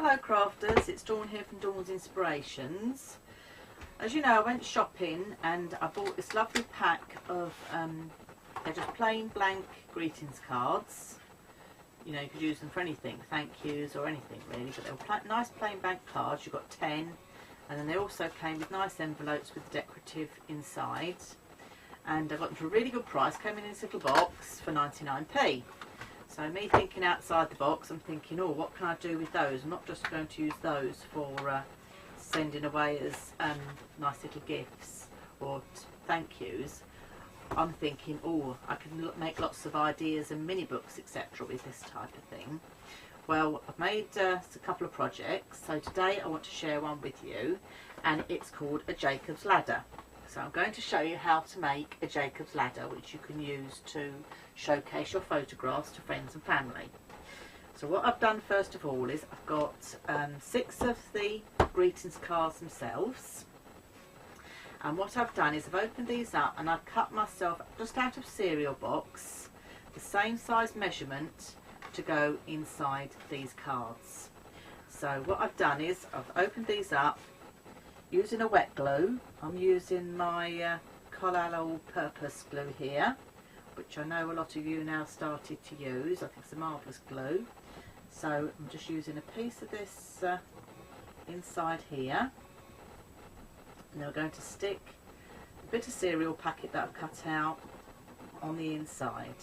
Hello crafters, it's Dawn here from Dawn's Inspirations. As you know, I went shopping and I bought this lovely pack of they're just plain blank greetings cards. You know, you could use them for anything, thank yous or anything really, but they were nice plain blank cards. You got 10, and then they also came with nice envelopes with decorative inside, and I got them for a really good price. Came in this little box for 99p. So me thinking outside the box, I'm thinking, oh, what can I do with those? I'm not just going to use those for sending away as nice little gifts or thank yous. I'm thinking, oh, I can make lots of ideas and mini books, etc. with this type of thing. Well, I've made a couple of projects. So today I want to share one with you, and it's called a Jacobs Ladder. So I'm going to show you how to make a Jacobs Ladder, which you can use to showcase your photographs to friends and family. So what I've done first of all is I've got 6 of the greetings cards themselves, and what I've done is I've opened these up and I've cut myself just out of cereal box the same size measurement to go inside these cards. So what I've done is I've opened these up using a wet glue. I'm using my Collal all-purpose glue here, which I know a lot of you now started to use. I think it's a marvellous glue. So I'm just using a piece of this inside here, and I'm going to stick a bit of cereal packet that I've cut out on the inside.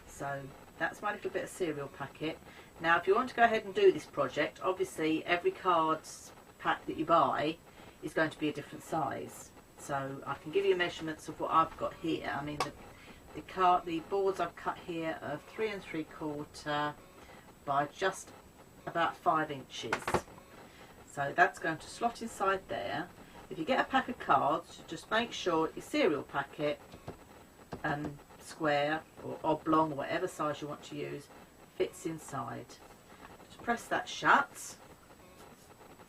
So that's my little bit of cereal packet. Now if you want to go ahead and do this project, obviously every card's pack that you buy is going to be a different size. So I can give you measurements of what I've got here. I mean the boards I've cut here are 3 3/4 by just about 5 inches. So that's going to slot inside there. If you get a pack of cards, just make sure your cereal packet, square or oblong or whatever size you want to use, fits inside. Just press that shut.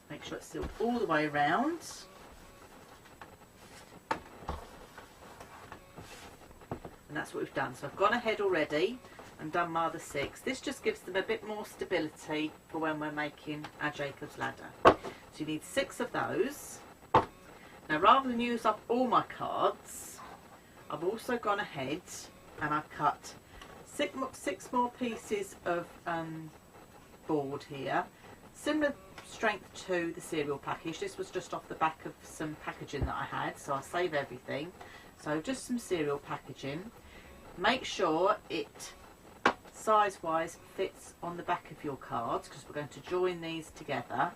Make sure it's sealed all the way around. And that's what we've done. So I've gone ahead already and done my other 6. This just gives them a bit more stability for when we're making our Jacobs Ladder. So you need 6 of those. Now rather than use up all my cards, I've also gone ahead and I've cut 6 more pieces of board here. Similar strength to the cereal package. This was just off the back of some packaging that I had, so I save everything. So just some cereal packaging. Make sure it size wise fits on the back of your cards, because we're going to join these together.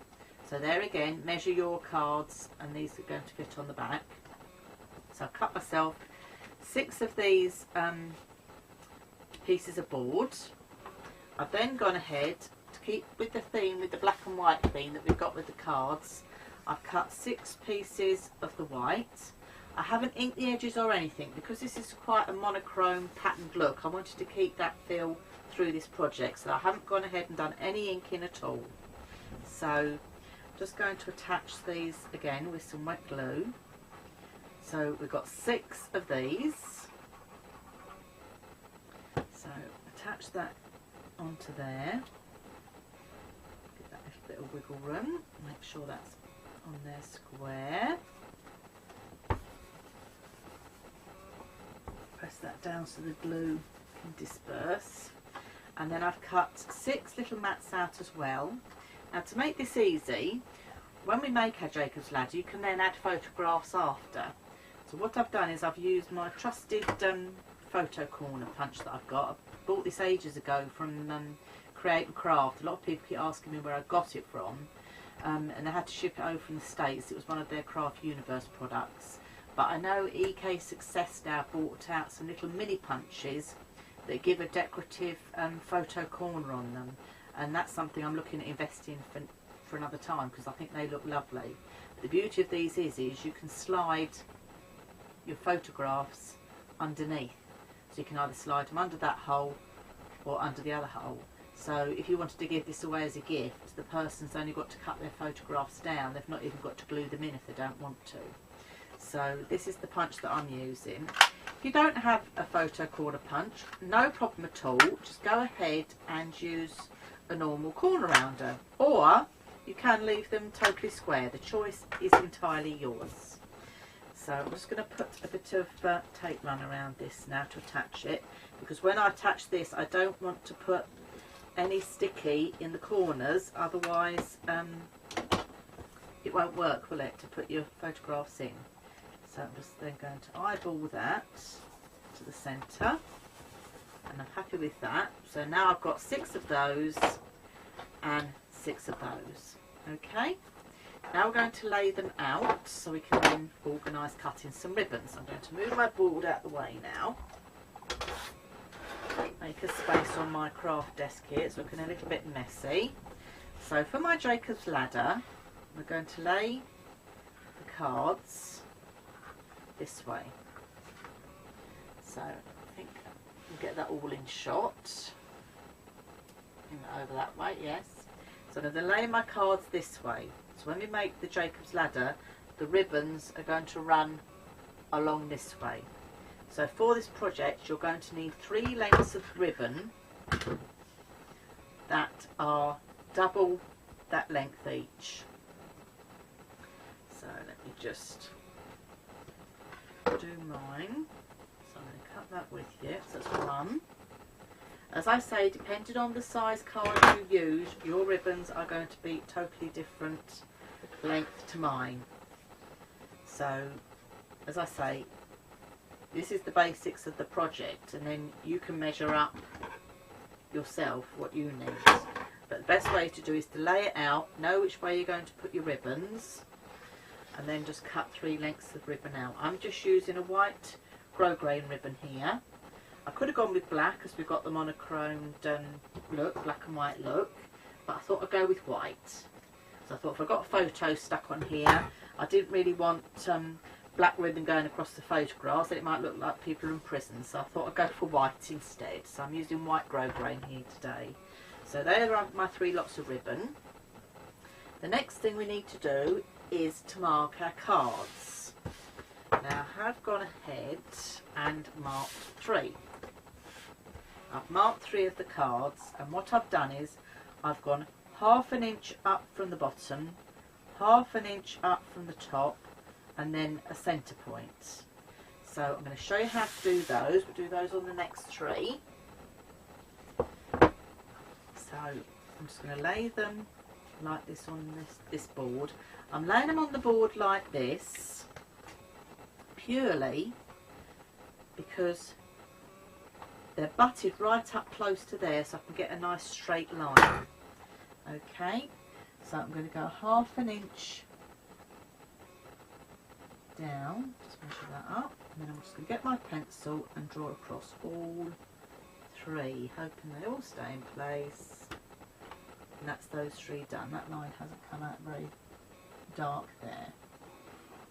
So there again, measure your cards and these are going to fit on the back. So I've cut myself 6 of these pieces of board. I've then gone ahead to keep with the theme, with the black and white theme that we've got with the cards. I've cut 6 pieces of the white. I haven't inked the edges or anything because this is quite a monochrome patterned look. I wanted to keep that feel through this project, so I haven't gone ahead and done any inking at all. So I'm just going to attach these again with some wet glue. So we've got 6 of these. So attach that onto there. Give that a little bit of wiggle room. Make sure that's on there square. Press that down so the glue can disperse. And then I've cut 6 little mats out as well. Now to make this easy, when we make our Jacobs Ladder, you can then add photographs after. So what I've done is I've used my trusted photo corner punch that I've got. I bought this ages ago from Create and Craft. A lot of people keep asking me where I got it from, and they had to ship it over from the States. It was one of their Craft Universe products. But I know EK Success now bought out some little mini punches that give a decorative photo corner on them, and that's something I'm looking at investing for another time because I think they look lovely. But the beauty of these is you can slide your photographs underneath, so you can either slide them under that hole or under the other hole. So if you wanted to give this away as a gift, the person's only got to cut their photographs down. They've not even got to glue them in if they don't want to. So this is the punch that I'm using. If you don't have a photo corner punch, no problem at all. Just go ahead and use a normal corner rounder, or you can leave them totally square. The choice is entirely yours. So I'm just going to put a bit of tape run around this now to attach it, because when I attach this I don't want to put any sticky in the corners, otherwise it won't work, will it, to put your photographs in. So I'm just then going to eyeball that to the centre, and I'm happy with that. So now I've got 6 of those and 6 of those. Okay, now we're going to lay them out so we can then organise cutting some ribbons. I'm going to move my board out the way now, make a space on my craft desk here. It's looking a little bit messy. So for my Jacobs ladder, we're going to lay the cards this way. So I think we'll get that all in shot. Over that way, yes. So I'm going to lay my cards this way. So when we make the Jacobs ladder, the ribbons are going to run along this way. So for this project you're going to need 3 lengths of ribbon that are double that length each. So let me just do mine. So I'm going to cut that with you. So that's 1. As I say, depending on the size card you use, your ribbons are going to be totally different length to mine. So as I say, this is the basics of the project, and then you can measure up yourself what you need. But the best way to do is to lay it out, know which way you're going to put your ribbons, and then just cut 3 lengths of ribbon out. I'm just using a white grosgrain ribbon here. I could have gone with black, as we've got them on a chromed look, black and white look, but I thought I'd go with white. So I thought if I got a photo stuck on here, I didn't really want black ribbon going across the photographs, and it might look like people in prison, so I thought I'd go for white instead. So I'm using white grosgrain here today. So there are my 3 lots of ribbon. The next thing we need to do is to mark our cards. Now I have gone ahead and marked 3. I've marked 3 of the cards, and what I've done is I've gone 1/2 inch up from the bottom, 1/2 inch up from the top, and then a centre point. So I'm going to show you how to do those. We'll do those on the next 3. So I'm just going to lay them like this on this board. I'm laying them on the board like this purely because they're butted right up close to there, so I can get a nice straight line. Okay, so I'm going to go 1/2 inch down, just measure that up, and then I'm just going to get my pencil and draw across all 3, hoping they all stay in place. And that's those 3 done. That line hasn't come out very dark there.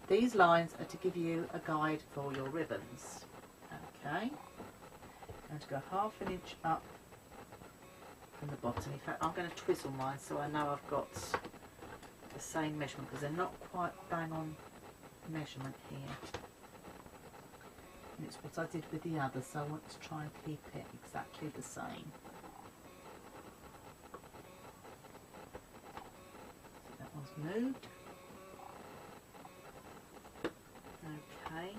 These lines are to give you a guide for your ribbons. Okay, I'm going to go 1/2 inch up from the bottom. In fact, I'm going to twizzle mine so I know I've got the same measurement, because they're not quite bang on measurement here. And it's what I did with the other, so I want to try and keep it exactly the same. So that one's moved. Okay,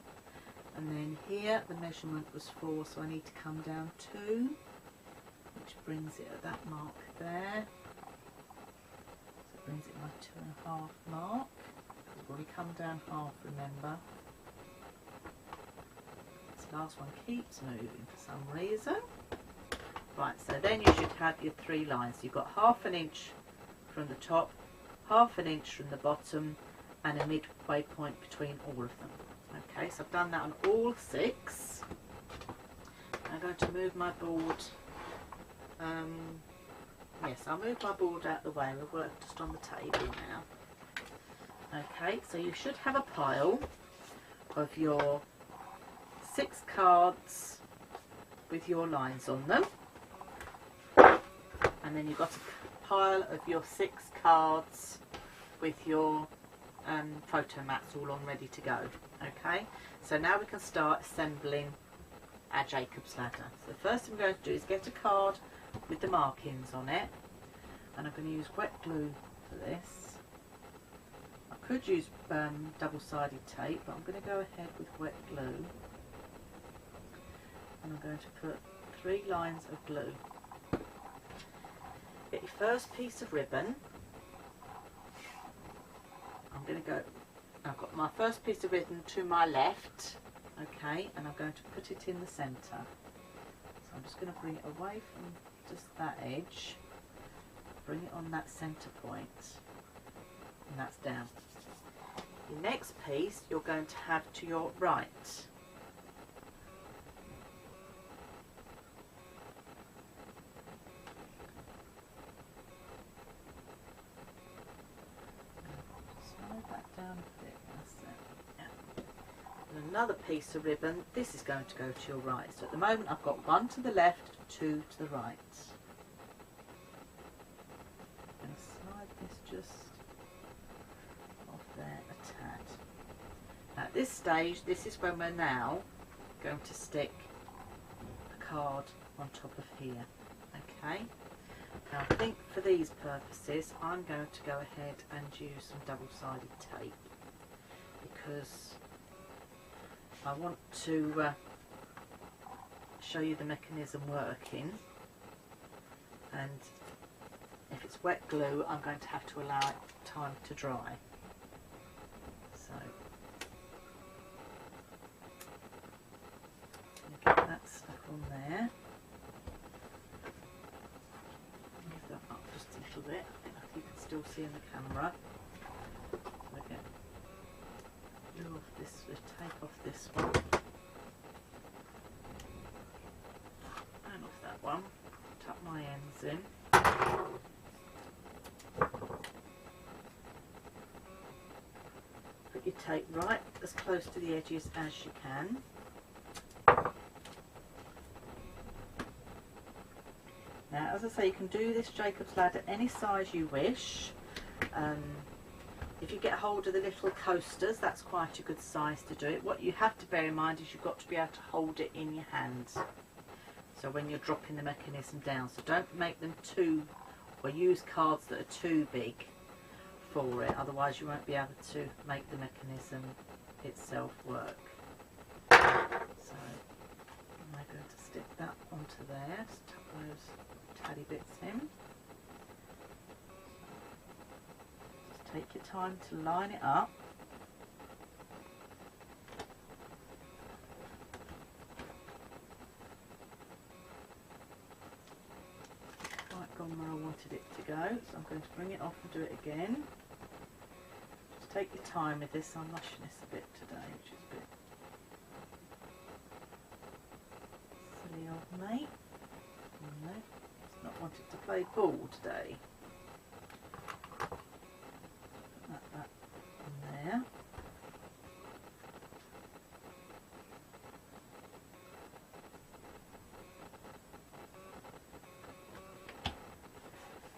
and then here the measurement was 4, so I need to come down 2, which brings it at that mark there. So it brings it my 2.5 mark. We've already come down 1/2, remember. This last one keeps moving for some reason. Right, so then you should have your 3 lines. You've got 1/2 inch from the top, 1/2 inch from the bottom, and a midway point between all of them. Okay, so I've done that on all 6. I'm going to move my board. Yes, I'll move my board out the way. We'll work just on the table now. Okay, so you should have a pile of your 6 cards with your lines on them, and then you've got a pile of your 6 cards with your photo mats all on ready to go. Okay, so now we can start assembling our Jacobs ladder. So the first thing we're going to do is get a card with the markings on it. and I'm going to use wet glue for this. I could use double-sided tape, but I'm going to go ahead with wet glue, and I'm going to put 3 lines of glue. Get your first piece of ribbon. I'm going to go, I've got my first piece of ribbon to my left, okay, and I'm going to put it in the centre. So I'm just going to bring it away from just that edge, bring it on that centre point, and that's down. Your next piece you're going to have to your right. Slide that down a bit, that's it. Yeah. And another piece of ribbon, this is going to go to your right. So at the moment I've got 1 to the left, 2 to the right. I'm going to slide this just off there a tad. At this stage, this is when we're now going to stick a card on top of here. Okay. Now I think for these purposes I'm going to go ahead and use some double-sided tape, because I want to show you the mechanism working, and if it's wet glue I'm going to have to allow it time to dry. So get that stuck on there. Lift that up just a little bit. I think you can still see in the camera. So again, glue off this, take off this one, and off that one. Tuck my ends in. Put your tape right as close to the edges as you can. Now, as I say, you can do this Jacobs ladder any size you wish. If you get hold of the little coasters, that's quite a good size to do it. What you have to bear in mind is you've got to be able to hold it in your hands. So when you're dropping the mechanism down, so don't make them too, or use cards that are too big for it, otherwise you won't be able to make the mechanism itself work. So I'm going to stick that onto there, just tuck those taddy bits in. Just take your time to line it up. Quite gone where I wanted it to go, so I'm going to bring it off and do it again. Just take your time with this. I'm rushing this a bit today, which is a bit silly of me. No, it's not wanted to play ball today. Put that in there.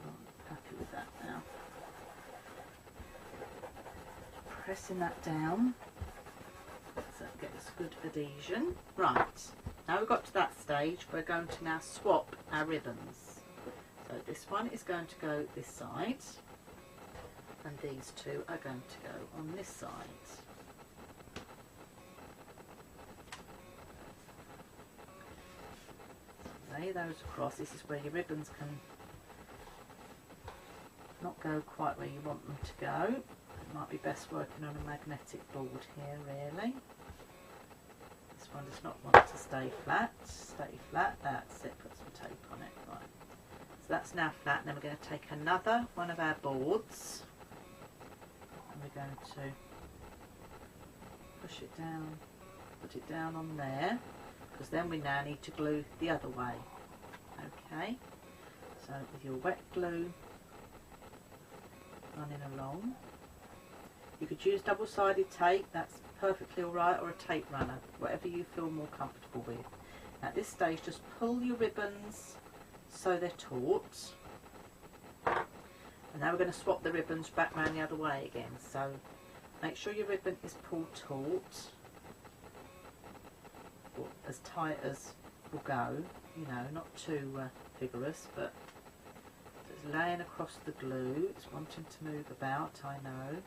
I'm happy with that now. Pressing that down so it gets good adhesion. Right. Now we've got to that stage, we're going to now swap our ribbons. So this one is going to go this side, and these two are going to go on this side. So lay those across. This is where your ribbons can not go quite where you want them to go. It might be best working on a magnetic board here, really. This one does not want to stay flat. Stay flat, that's it, put some tape on it. Right. So that's now flat, and then we're going to take another one of our boards and we're going to push it down, put it down on there, because then we now need to glue the other way. Okay, so with your wet glue running along, you could use double-sided tape, that's perfectly alright, or a tape runner, whatever you feel more comfortable with. At this stage, just pull your ribbons so they're taut, and now we're going to swap the ribbons back round the other way again. So make sure your ribbon is pulled taut, or as tight as will go, you know, not too vigorous, but as laying across the glue. It's wanting to move about, I know.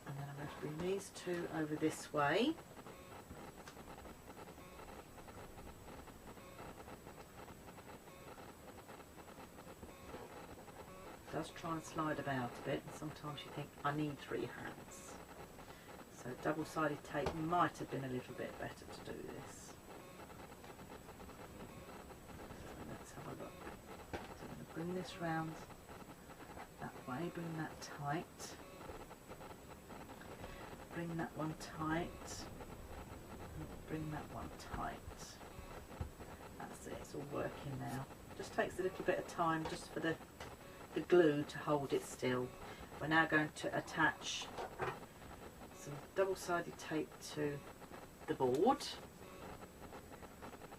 And then I'm going to bring these two over this way. It does try and slide about a bit, and sometimes you think, I need 3 hands. So double-sided tape might have been a little bit better to do this. So let's have a look. So I'm going to bring this round that way, bring that tight. Bring that one tight. Bring that one tight. That's it, it's all working now. Just takes a little bit of time just for the glue to hold it still. We're now going to attach some double-sided tape to the board,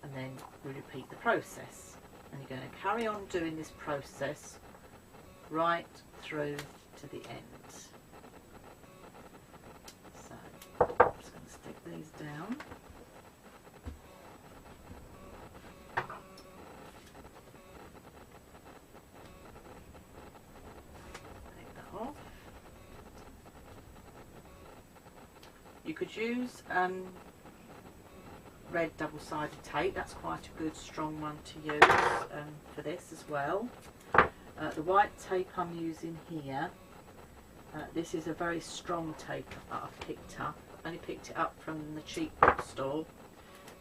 and then we repeat the process, and you're going to carry on doing this process right through to the end. So I'm just going to stick these down. You could use red double-sided tape. That's quite a good strong one to use for this as well. The white tape I'm using here, this is a very strong tape that I've picked up. I only picked it up from the cheap bookstore.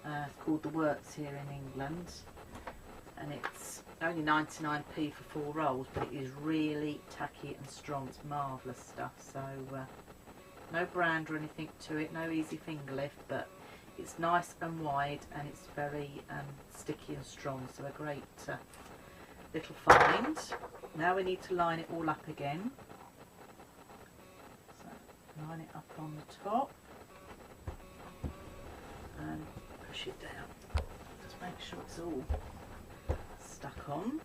It's called The Works here in England, and it's only 99p for 4 rolls, but it is really tacky and strong. It's marvellous stuff. So no brand or anything to it, no easy finger lift, but it's nice and wide, and it's very sticky and strong, so a great little find. Now we need to line it all up again. So line it up on the top and push it down. Just make sure it's all stuck on.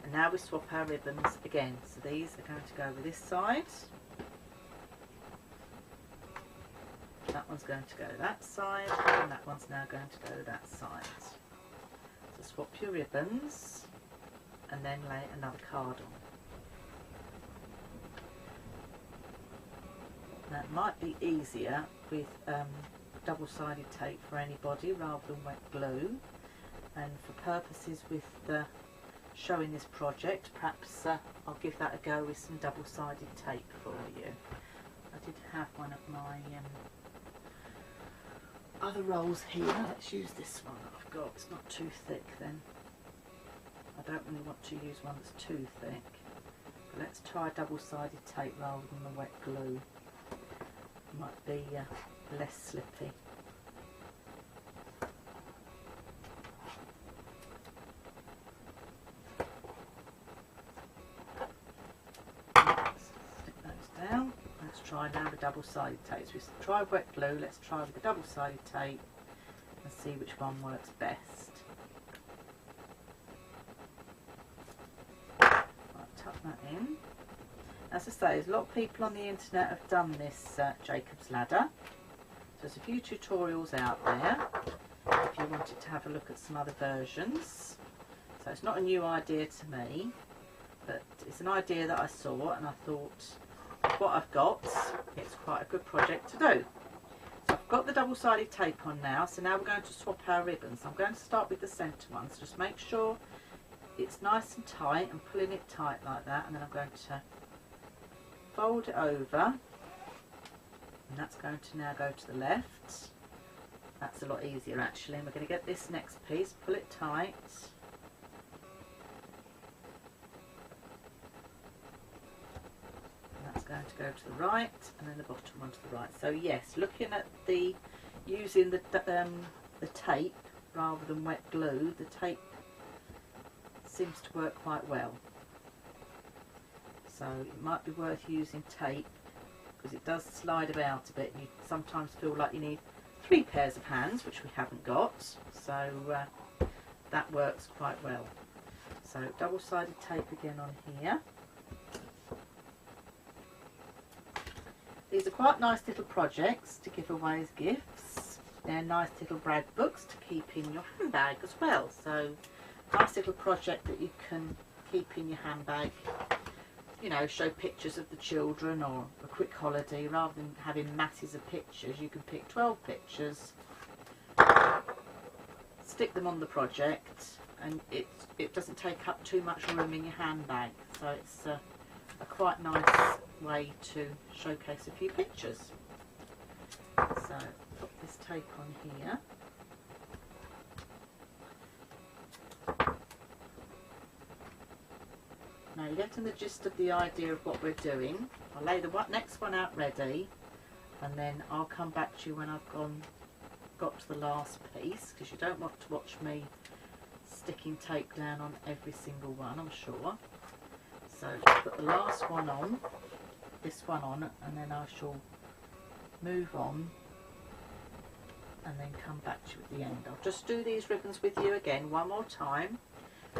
And now we swap our ribbons again. So these are going to go over this side. That one's going to go that side, and that one's now going to go that side. So swap your ribbons and then lay another card on. Now it might be easier with double-sided tape for anybody rather than wet glue, and for purposes with showing this project, perhaps I'll give that a go with some double-sided tape for you. I did have one of my other rolls here. Let's use this one that I've got. It's not too thick then. I don't really want to use one that's too thick. But let's try double-sided tape rather than the wet glue. It might be less slippy. Let's stick those down. Let's try now the double-sided tape. So we try wet glue, let's try with the double-sided tape and see which one works best. Right, tuck that in. As I say, there's a lot of people on the internet have done this Jacobs Ladder. So there's a few tutorials out there if you wanted to have a look at some other versions. So it's not a new idea to me, but it's an idea that I saw, and I thought, what I've got, it's quite a good project to do. So I've got the double-sided tape on now, so now we're going to swap our ribbons. I'm going to start with the centre one, so just make sure it's nice and tight, and pulling it tight like that, and then I'm going to fold it over, and that's going to now go to the left. That's a lot easier actually, and we're going to get this next piece, pull it tight, going to go to the right, and then the bottom one to the right. So yes, looking at the using the tape rather than wet glue, the tape seems to work quite well. So it might be worth using tape because it does slide about a bit, and you sometimes feel like you need 3 pairs of hands, which we haven't got. So that works quite well. So double-sided tape again on here. These are quite nice little projects to give away as gifts. They're nice little brag books to keep in your handbag as well. So nice little project that you can keep in your handbag. You know, show pictures of the children or a quick holiday. Rather than having masses of pictures, you can pick 12 pictures, stick them on the project, and it doesn't take up too much room in your handbag. So it's a quite nice way to showcase a few pictures. So put this tape on here. Now you're getting the gist of the idea of what we're doing. I'll lay the next one out ready, and then I'll come back to you when I've got to the last piece, because you don't want to watch me sticking tape down on every single one, I'm sure. So put the last one on, this one on, and then I shall move on and then come back to you at the end. I'll just do these ribbons with you again one more time.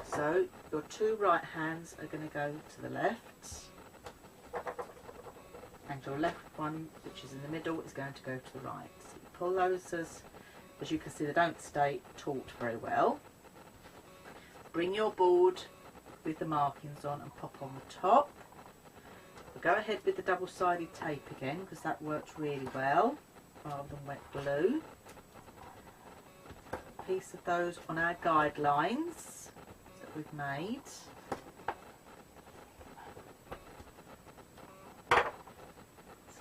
So your two right hands are going to go to the left, and your left one, which is in the middle, is going to go to the right. So you pull those as you can see, they don't stay taut very well. Bring your board with the markings on and pop on the top. We'll go ahead with the double-sided tape again, because that works really well rather than wet glue. A piece of those on our guidelines that we've made.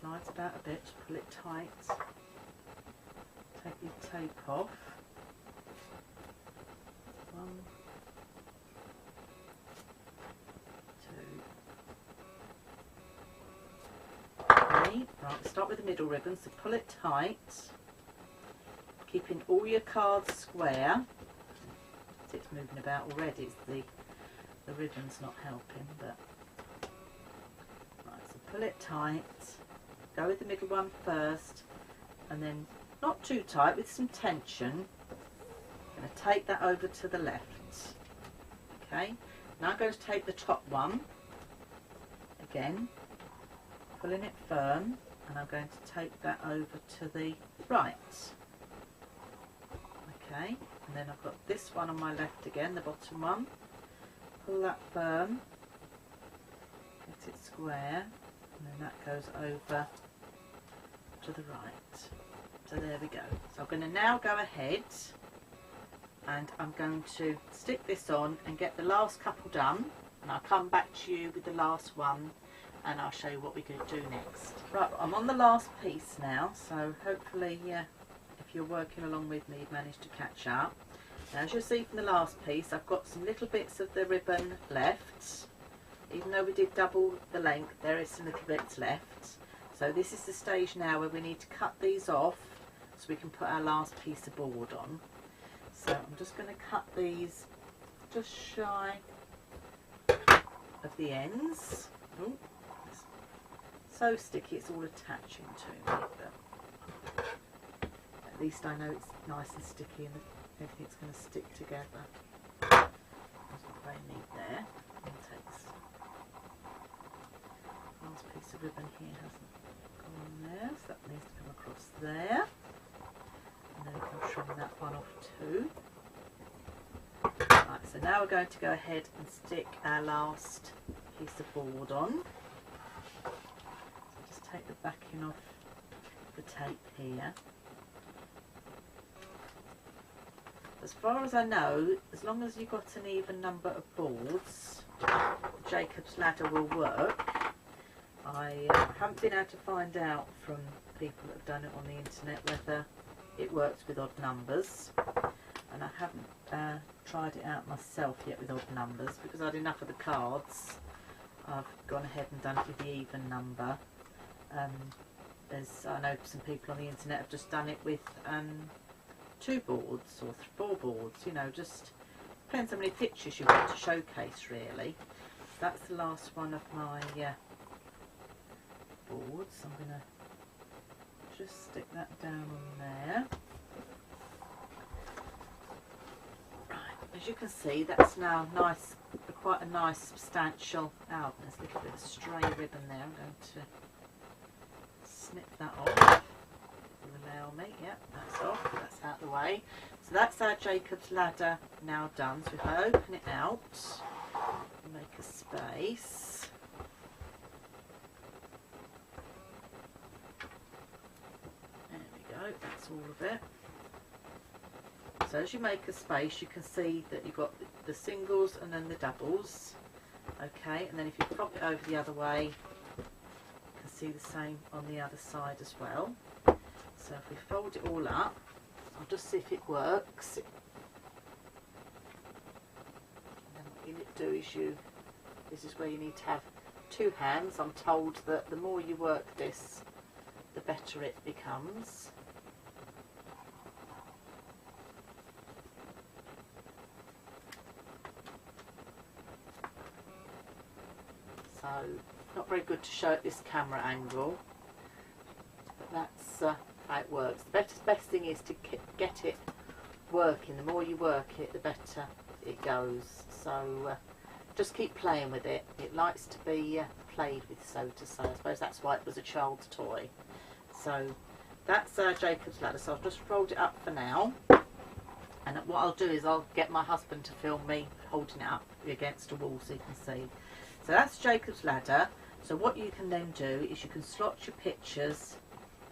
Slides about a bit, pull it tight, take your tape off. 1, 2, 3. Right, start with the middle ribbon, so pull it tight, keeping all your cards square. It's moving about already, it's the ribbon's not helping, but right, so pull it tight, go with the middle one first, and then not too tight, with some tension. I'm going to take that over to the left. Okay, now I'm going to take the top one again, pulling it firm, and I'm going to take that over to the right. Okay, and then I've got this one on my left again, the bottom one. Pull that firm, get it square, and then that goes over to the right. So there we go. So I'm going to now go ahead and I'm going to stick this on and get the last couple done, and I'll come back to you with the last one and I'll show you what we're going to do next. Right, I'm on the last piece now, so hopefully if you're working along with me, you've managed to catch up. Now, as you'll see from the last piece, I've got some little bits of the ribbon left. Even though we did double the length, there is some little bits left. So this is the stage now where we need to cut these off so we can put our last piece of board on. So I'm just going to cut these just shy of the ends. Ooh, it's so sticky, it's all attaching to me, but at least I know it's nice and sticky and everything's going to stick together. That's what I need there. I'll take this last piece of ribbon here, hasn't gone there, so that needs to come across there. And then we can trim that one off too. Right, so now we're going to go ahead and stick our last piece of board on. So just take the backing off the tape here. As far as I know, as long as you've got an even number of boards, Jacobs Ladder will work. I haven't been able to find out from people that have done it on the internet whether it works with odd numbers, and I haven't tried it out myself yet with odd numbers because I had enough of the cards. I've gone ahead and done it with the even number. I know some people on the internet have just done it with 2 boards or 4 boards, you know, just depends how many pictures you want to showcase really. That's the last one of my boards. I'm going to just stick that down on there. Right, as you can see, that's now nice, quite a nice substantial album. There's a little bit of stray ribbon there. I'm going to snip that off to the allow me. Yep, that's off, that's out of the way. So that's our Jacobs ladder now done. So if I open it out, make a space. There we go, that's all of it. So as you make a space, you can see that you've got the singles and then the doubles. Okay, and then if you flop it over the other way, you can see the same on the other side as well. So if we fold it all up, I'll just see if it works. And then what you need to do is this is where you need to have two hands. I'm told that the more you work this, the better it becomes. So, not very good to show at this camera angle, but that's how it works. The best thing is to get it working. The more you work it, the better it goes. So just keep playing with it. It likes to be played with, so to say. I suppose that's why it was a child's toy. So that's our Jacobs ladder. So I've just rolled it up for now. And what I'll do is I'll get my husband to film me holding it up against a wall so you can see. So that's Jacobs ladder. So what you can then do is you can slot your pictures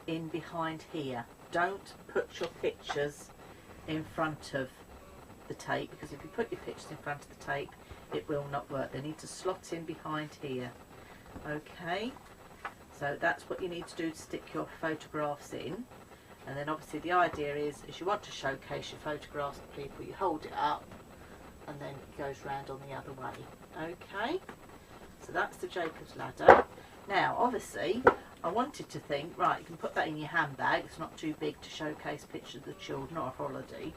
in behind here. Don't put your pictures in front of the tape, because if you put your pictures in front of the tape, it will not work. They need to slot in behind here. Okay, so that's what you need to do to stick your photographs in. And then obviously the idea is you want to showcase your photographs to people, you hold it up and then it goes round on the other way. Okay, so that's the Jacobs ladder. Now obviously I wanted to think, right, you can put that in your handbag, it's not too big to showcase pictures of the children or a holiday,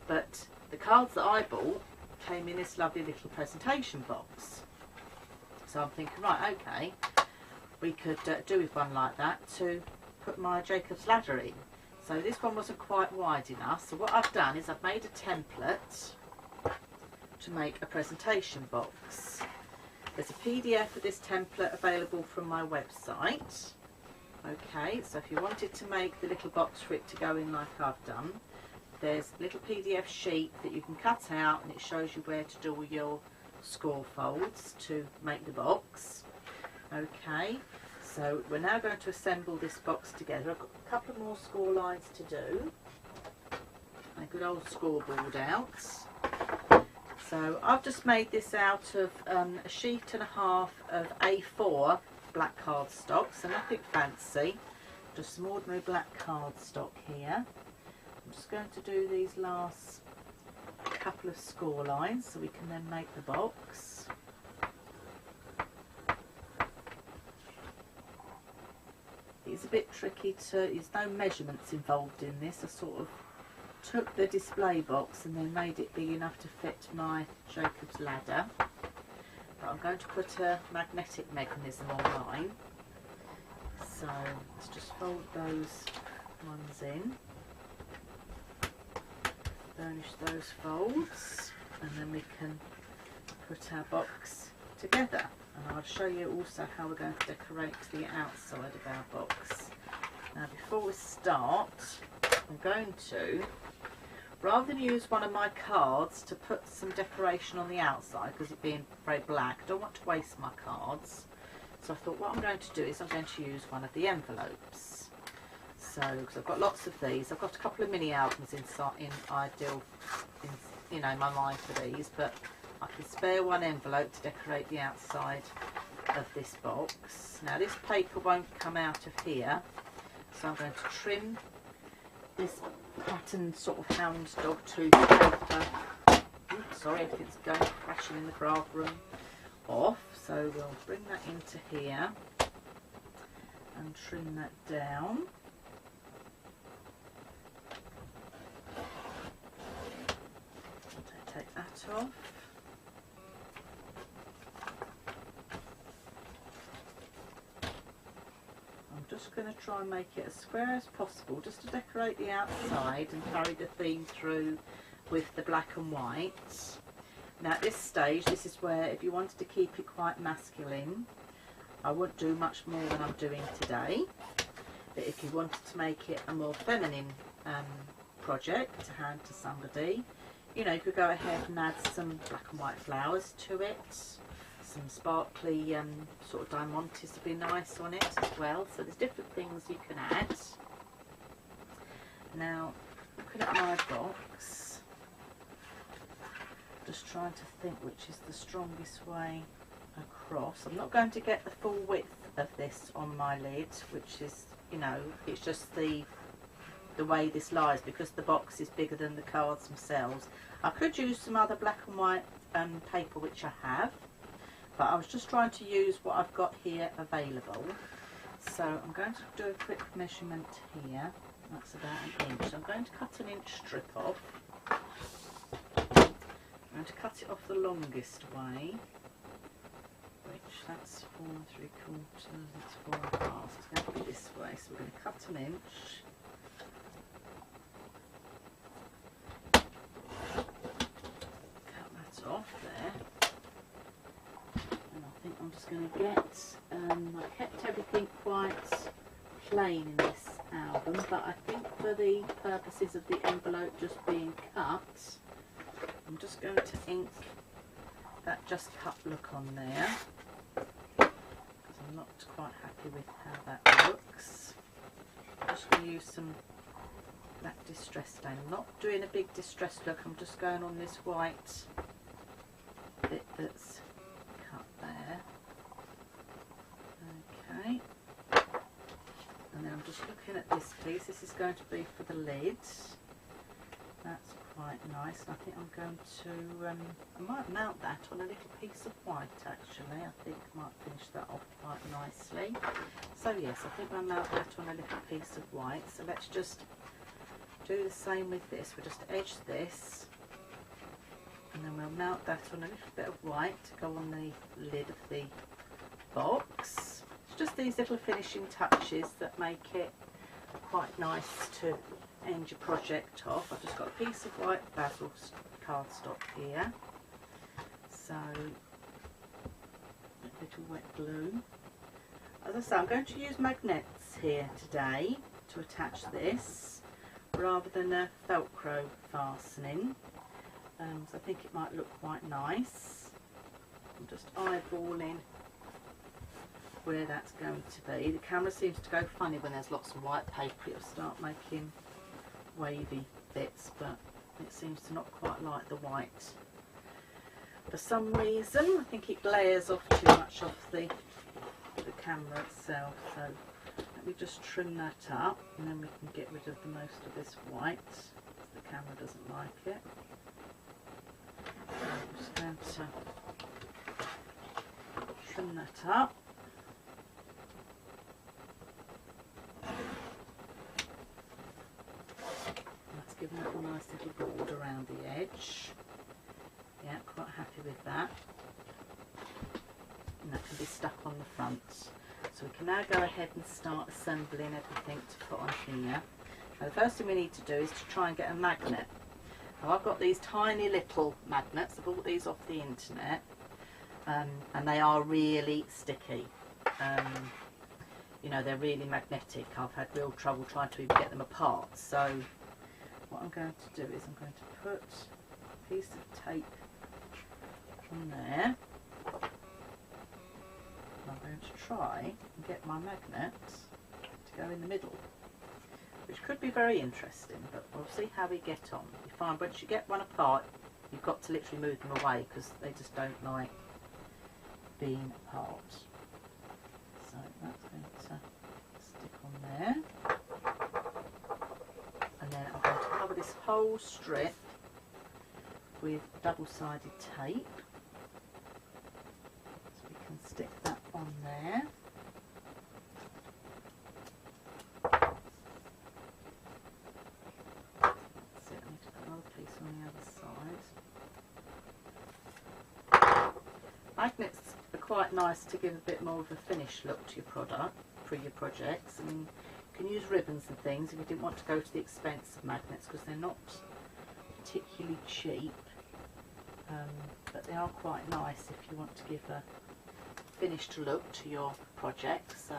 but the cards that I bought came in this lovely little presentation box. So I'm thinking, right, okay, we could do with one like that to put my Jacobs ladder in. So this one wasn't quite wide enough, so what I've done is I've made a template to make a presentation box. There's a PDF of this template available from my website. Okay, so if you wanted to make the little box for it to go in like I've done, there's a little PDF sheet that you can cut out and it shows you where to do all your score folds to make the box. Okay, so we're now going to assemble this box together. I've got a couple more score lines to do. A good old scoreboard out. So I've just made this out of a sheet and a half of A4 black cardstock, so nothing fancy, just some ordinary black cardstock here. I'm just going to do these last couple of score lines so we can then make the box. It's a bit tricky there's no measurements involved in this. I sort of took the display box and then made it big enough to fit my Jacobs ladder. But I'm going to put a magnetic mechanism on mine. So let's just fold those ones in. Burnish those folds and then we can put our box together. And I'll show you also how we're going to decorate the outside of our box. Now before we start, I'm going to, rather than use one of my cards to put some decoration on the outside, because it being very black, I don't want to waste my cards. So I thought what I'm going to do is I'm going to use one of the envelopes. So, because I've got lots of these, I've got a couple of mini albums in my mind for these, but I can spare one envelope to decorate the outside of this box. Now this paper won't come out of here, so I'm going to trim this patterned sort of hound dog tooth paper. Oops, sorry, everything's going crashing in the craft room off. So we'll bring that into here and trim that down. Take that off. I'm just going to try and make it as square as possible, just to decorate the outside and carry the theme through with the black and white. Now at this stage, this is where if you wanted to keep it quite masculine, I wouldn't do much more than I'm doing today. But if you wanted to make it a more feminine project to hand to somebody, you know, you could go ahead and add some black and white flowers to it. Some sparkly sort of diamantes would be nice on it as well. So there's different things you can add. Now, looking at my box, just trying to think which is the strongest way across. I'm not going to get the full width of this on my lid, which is, you know, it's just the way this lies, because the box is bigger than the cards themselves. I could use some other black and white paper, which I have, but I was just trying to use what I've got here available. So I'm going to do a quick measurement here. That's about 1 inch. So I'm going to cut an inch strip off. I'm going to cut it off the longest way, which that's 4 3/4, that's 4 1/2. It's going to be this way. So we're going to cut 1 inch. Cut that off there. And I think I'm just going to get, I kept everything quite plain in this album, but I think for the purposes of the envelope just being cut, I'm just going to ink that just cut look on there, because I'm not quite happy with how that looks. I'm just going to use some black distress stain. I'm not doing a big distress look, I'm just going on this white bit that's cut there. Okay. And then I'm just looking at this piece. This is going to be for the lid. That's quite nice. And I think I'm going to, I might mount that on a little piece of white actually. I think I might finish that off quite nicely. So yes, I think I'll mount that on a little piece of white. So let's just do the same with this. We'll just edge this, and then we'll mount that on a little bit of white to go on the lid of the box. It's just these little finishing touches that make it quite nice to end your project off. I've just got a piece of white basil cardstock here, so a little wet glue. As I say, I'm going to use magnets here today to attach this rather than a Velcro fastening, so I think it might look quite nice. I'm just eyeballing where that's going to be. The camera seems to go funny when there's lots of white paper. It'll start making wavy bits, but it seems to not quite like the white for some reason. I think it glares off too much off the camera itself. So let me just trim that up, and then we can get rid of the most of this white, because the camera doesn't like it. So I'm just going to trim that up. That's given it a nice little border around the edge. Yeah, quite happy with that. And that can be stuck on the front. So we can now go ahead and start assembling everything to put on here. Now the first thing we need to do is to try and get a magnet. Now I've got these tiny little magnets. I bought these off the internet, and they are really sticky. You know, they're really magnetic. I've had real trouble trying to even get them apart. So what I'm going to do is I'm going to put a piece of tape on there. I'm going to try and get my magnet to go in the middle, which could be very interesting, but we'll see how we get on. You find once you get one apart, you've got to literally move them away because they just don't like being apart. So that's going to stick on there, and then I'm going to cover this whole strip with double-sided tape. Stick that on there. That's it, I need to put another piece on the other side. Magnets are quite nice to give a bit more of a finished look to your product, for your projects. I mean, you can use ribbons and things if you didn't want to go to the expense of magnets, because they're not particularly cheap, but they are quite nice if you want to give a finished look to your project. So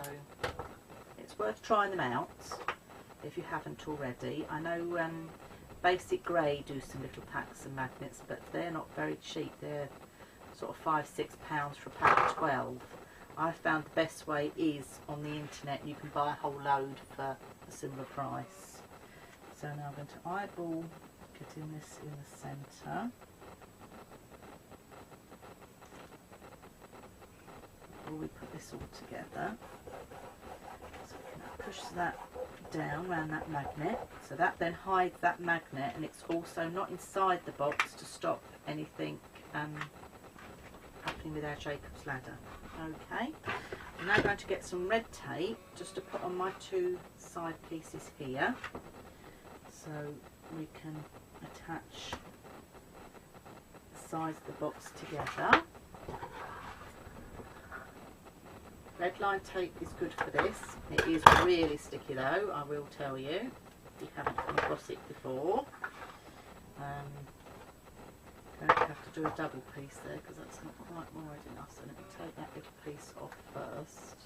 It's worth trying them out if you haven't already. I know Basic Grey do some little packs of magnets, but they're not very cheap. They're sort of £5–6 for a pack of 12. I found the best way is on the internet. You can buy a whole load for a similar price. So now I'm going to eyeball getting this in the centre. Before we put this all together. So we can push that down around that magnet. So that then hides that magnet, and it's also not inside the box to stop anything happening with our Jacobs ladder. Okay, I'm now going to get some red tape just to put on my two side pieces here, so we can attach the sides of the box together. Red line tape is good for this. It is really sticky though, I will tell you, if you haven't come across it before. Going to have to do a double piece there because that's not quite wide enough, so let me take that little piece off first.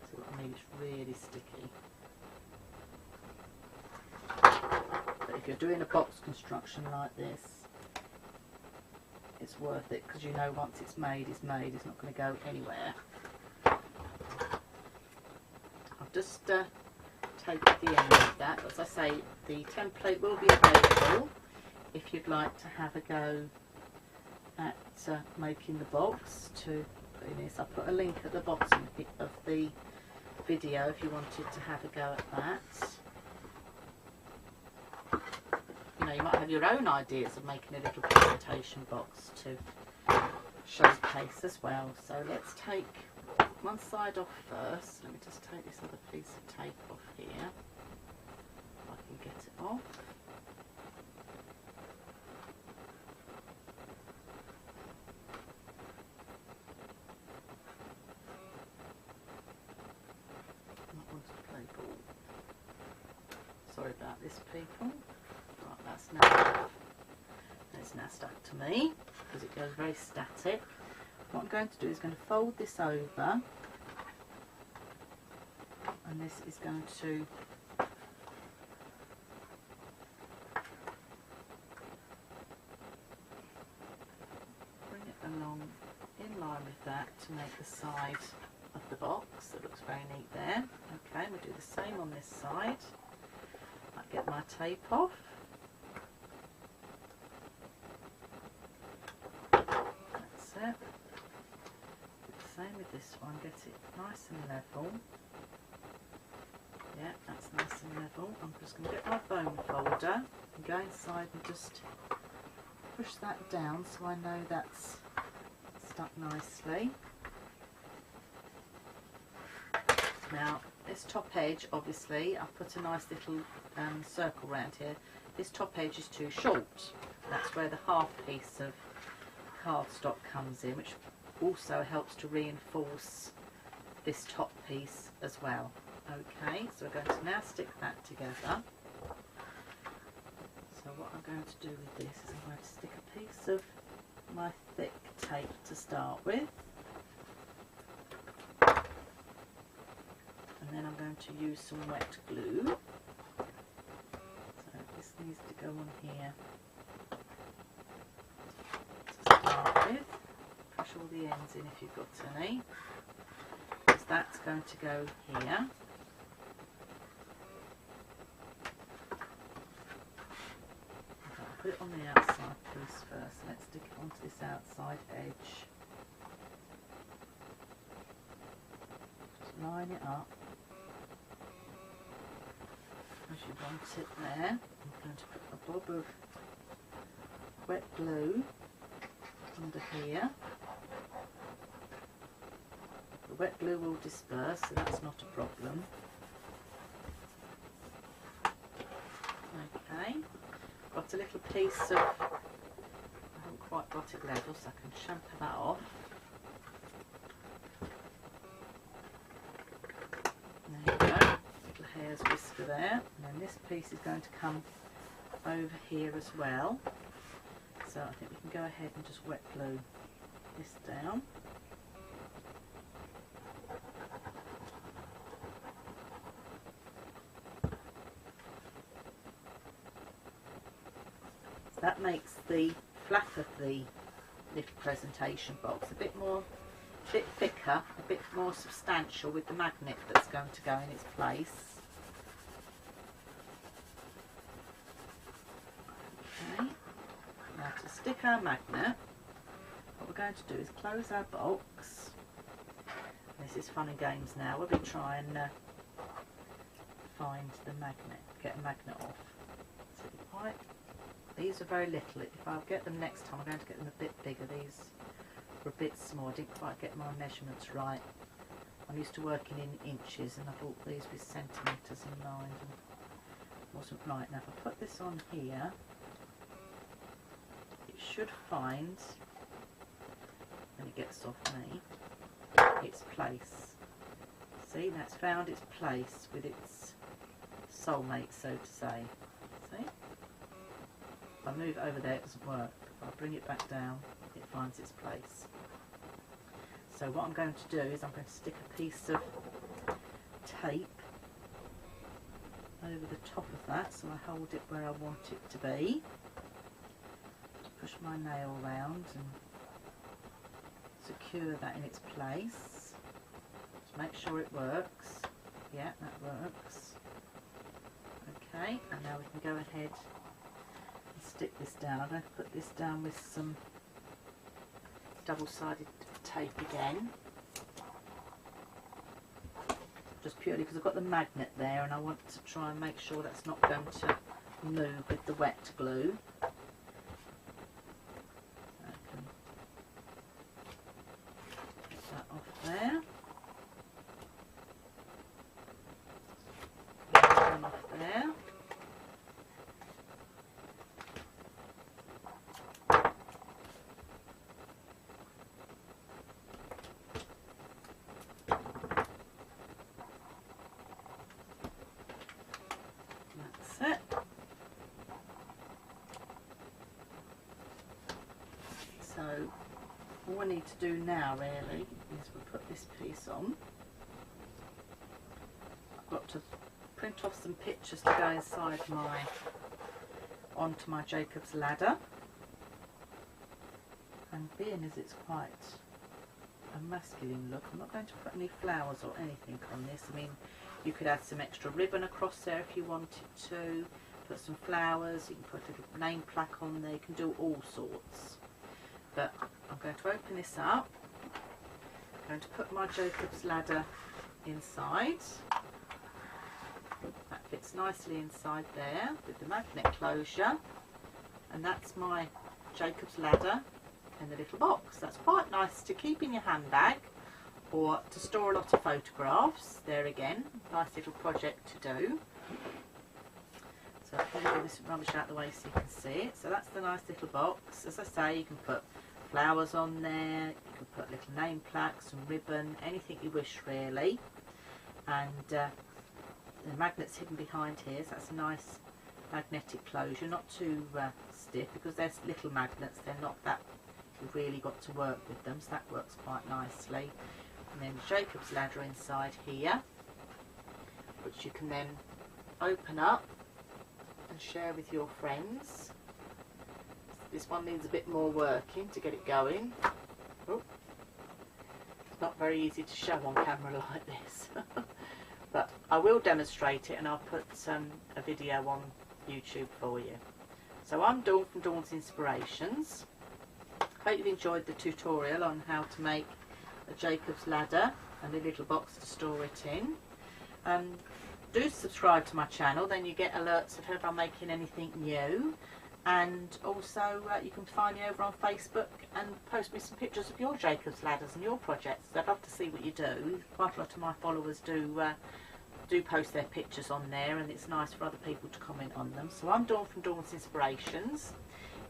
See what I mean, it's really sticky. But if you're doing a box construction like this, it's worth it because you know once it's made, it's made. It's not going to go anywhere. I've just taped the end of that. As I say, the template will be available if you'd like to have a go at making the box to put in this. I'll put a link at the bottom of the video if you wanted to have a go at that. You know, you might have your own ideas of making a little presentation box to showcase as well. So let's take one side off first. Let me just take this other piece of tape off here, if I can get it off. Not want to play ball. Sorry about this, people. Right, that's now, it's now stuck to me because it goes very static. What I'm going to do is going to fold this over, and this is going to bring it along in line with that to make the side of the box. That looks very neat there. Okay, we'll do the same on this side. I'll get my tape off. That's it. Same with this one, get it nice and level. Yeah, that's nice and level. I'm just going to get my bone folder and go inside and just push that down so I know that's stuck nicely. Now this top edge, obviously I've put a nice little circle around here. This top edge is too short. That's where the half piece of cardstock comes in, which also helps to reinforce this top piece as well. Okay, so we're going to now stick that together. So what I'm going to do with this is I'm going to stick a piece of my thick tape to start with, and then I'm going to use some wet glue. So this needs to go on here to start with. Push all the ends in if you've got any, because that's going to go here. I'll put it on the outside piece first. Let's stick it onto this outside edge. Just line it up as you want it there. I'm going to put a bob of wet glue under here. The wet glue will disperse, so that's not a problem. Okay, got a little piece of, I haven't quite got it level, so I can shampoo that off. There you go, little hair's whisker there. And then this piece is going to come over here as well. So I think we can go ahead and just wet glue this down. So that makes the flap of the little presentation box a bit thicker, a bit more substantial with the magnet that's going to go in its place. Okay, now to stick our magnet, what we're going to do is close our box. This is fun and games now. We'll be trying to find the magnet, get a magnet off. So these are very little. If I get them next time, I'm going to get them a bit bigger. These were a bit small. I didn't quite get my measurements right. I'm used to working in inches, and I bought these with centimetres in mind, and it wasn't right. Now if I put this on here, it should find, when it gets off me, its place. See, that's found its place with its soulmate, so to say. See? If I move it over there, it doesn't work. If I bring it back down, it finds its place. So what I'm going to do is I'm going to stick a piece of tape over the top of that, so I hold it where I want it to be. Push my nail round and secure that in its place. Just make sure it works. Yeah, that works. Okay, and now we can go ahead and stick this down. I'm going to put this down with some double-sided tape again, just purely because I've got the magnet there and I want to try and make sure that's not going to move with the wet glue. I can get that off there. Get that one off there. So all we need to do now really is we'll put this piece on. I've got to print off some pictures to go inside onto my Jacobs ladder, and being as it's quite a masculine look, I'm not going to put any flowers or anything on this. I mean, you could add some extra ribbon across there if you wanted to, put some flowers, you can put a little name plaque on there, you can do all sorts. But I'm going to open this up, I'm going to put my Jacobs ladder inside. That fits nicely inside there with the magnet closure, and that's my Jacobs ladder in the little box. That's quite nice to keep in your handbag or to store a lot of photographs. There again, nice little project to do. So I'll get this rubbish out of the way so you can see it. So that's the nice little box. As I say, you can put flowers on there, you can put little name plaques, some ribbon, anything you wish really. And the magnet's hidden behind here, so that's a nice magnetic closure, not too stiff, because they're little magnets, they're not that, you've really got to work with them, so that works quite nicely. And then the Jacobs ladder inside here, which you can then open up and share with your friends. This one needs a bit more working to get it going. Oh, it's not very easy to show on camera like this. But I will demonstrate it, and I'll put a video on YouTube for you. So I'm Dawn from Dawn's Inspirations. Hope you've enjoyed the tutorial on how to make a Jacobs ladder and a little box to store it in. Do subscribe to my channel, then you get alerts if ever I'm making anything new. And also you can find me over on Facebook and post me some pictures of your Jacobs ladders and your projects. I'd love to see what you do. Quite a lot of my followers do post their pictures on there, and it's nice for other people to comment on them. So I'm Dawn from Dawn's Inspirations.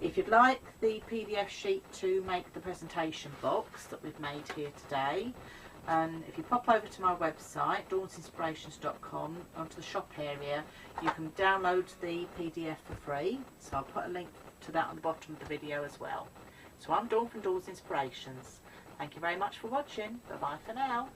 If you'd like the PDF sheet to make the presentation box that we've made here today, if you pop over to my website dawnsinspirations.com, onto the shop area, you can download the PDF for free, so I'll put a link to that on the bottom of the video as well. So I'm Dawn from Dawn's Inspirations. Thank you very much for watching. Bye bye for now.